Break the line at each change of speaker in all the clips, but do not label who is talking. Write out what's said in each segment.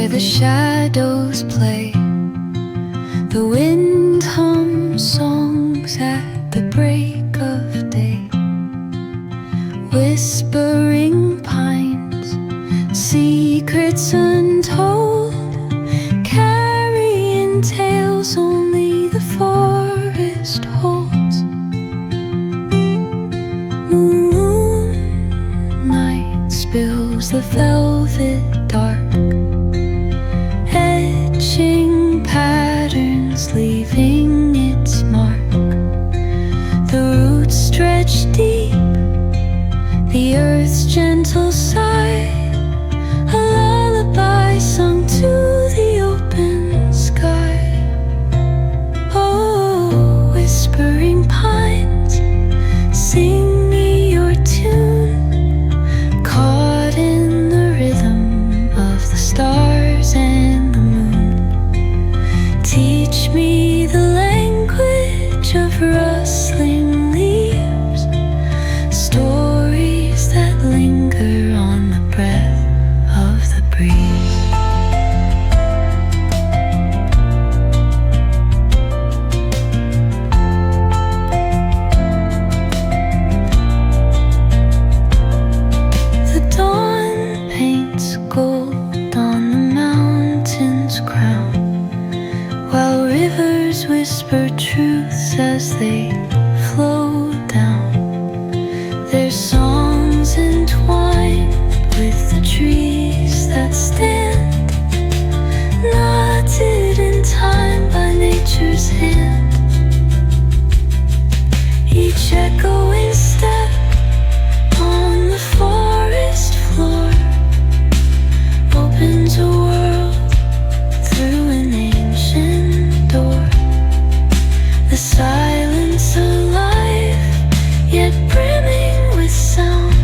where the shadows play. The wind hums songs at the break of day. Whispering pines, secrets untold, carrying tales only the forest holds. Moonlight spills the velvet dark, etching patterns, leaving its mark. The roots stretch deep, the earth's gentle sigh, a lullaby sung to the open sky. Oh, whispering pines, sing me your tune, caught in the rhythm of the stars and the moon. Teach me the language of rustling leaves, stories that linger on the breath of the breeze. The dawn paints gold on the mountain's crown, while rivers whisper truths as they flow down. Their songs entwined with the trees that stand, knotted in time by nature's hand. Each echoing step on the forest floor opens a world through an ancient door. The silence alive, yet brimming with sound.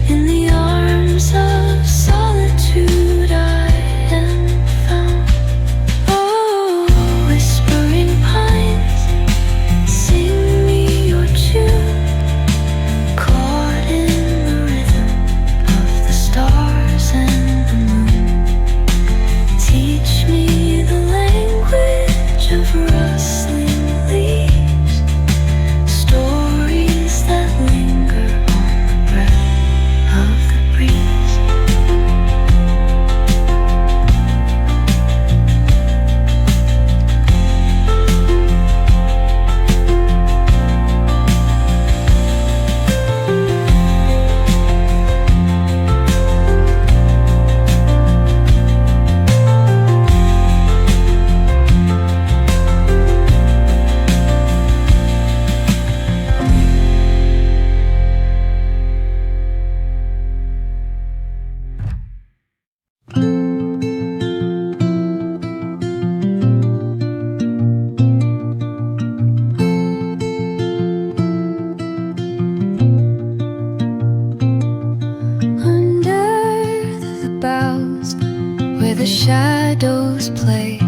In the arms of solitude I am found. Oh, whispering pines, sing me your tune, caught in the rhythm of the stars and the moon. Teach me the language of rustling leaves, stories that linger on the breath of the breeze. Under the boughs, where the shadows play,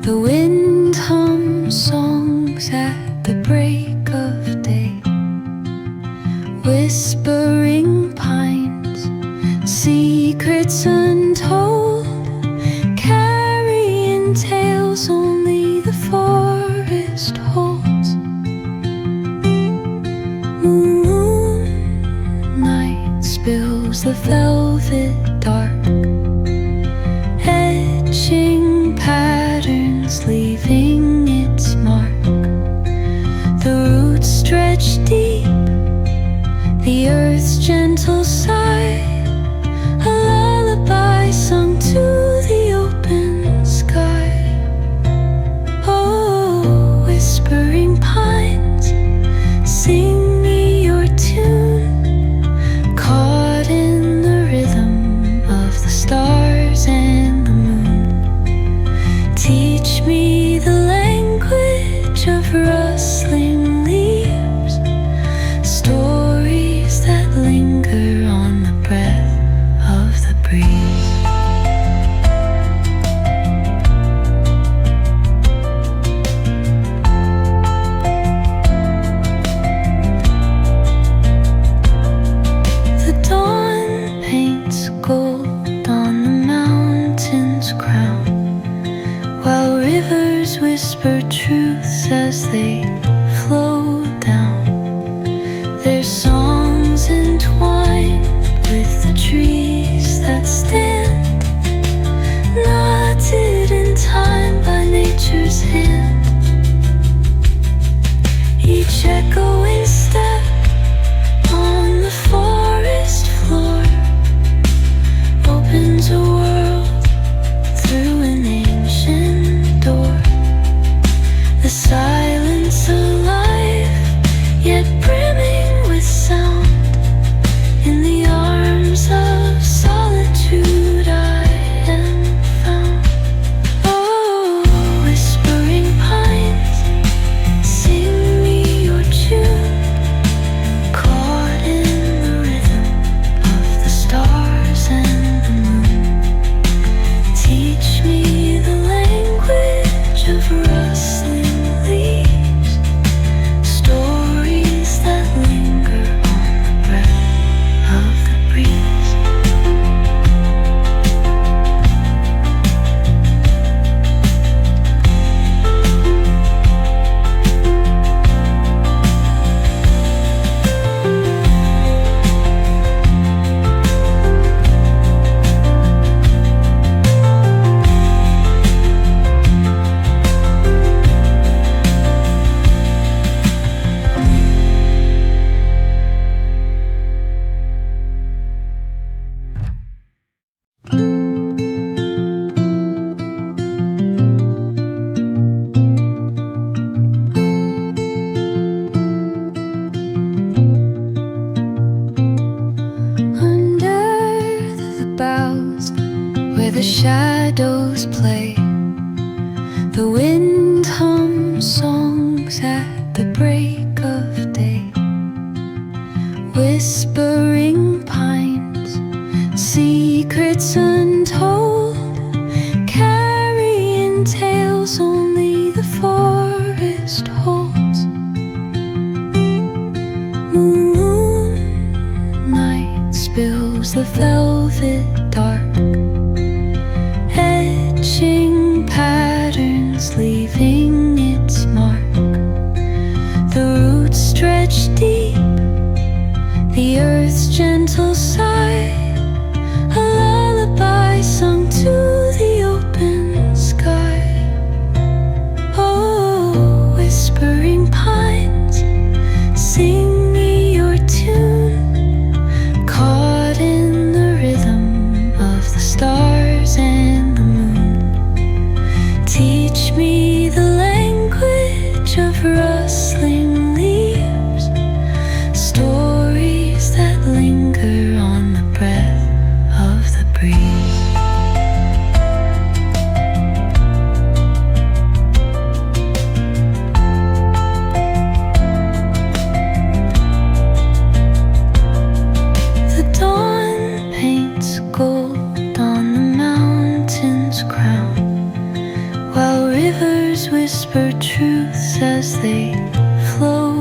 the wind hums songs at the break of day. Whispering pines, secrets untold, carrying tales only the forest holds. Moonlight spills the velvet dark, etching patterns, leaving its mark. The roots stretch deep, the earth's gentle sigh, a lullaby sung to the open sky. Oh, whispering pines, sing me your tune, caught in the rhythm of the stars and the moon. Teach me the language of rustling leaves, stories that linger on the breath of the breeze. The dawn paints gold on the mountain. whisper truths as they flow down. Their songs entwined with the trees that stand, knotted in time by nature's hand. Each echoing step on the forest floor opens a world through an ancient door. The silence alive, yet brimming with sound. In the arms of solitude I am found. Oh, whispering pines, sing me your tune, caught in the rhythm of the stars and the moon. Teach me the language of rustling leaves, stories that linger on the breath of the breeze. Under the boughs where the shadows play, the wind hums songs at the break of day. Whispering pines, secrets untold, carrying tales only the forest holds. Moonlight spills the velvet dark, etching patterns, leaving its mark. The roots stretch deep, the earth's gentle sigh, a lullaby sung to the open sky. Oh, whispering pines, sing me your tune, caught in the rhythm of the stars and the moon. Teach me the language of rustling leaves, stories that linger on the breath of the breeze. The dawn paints gold on the mountain's crown, while rivers whisper truths as they flow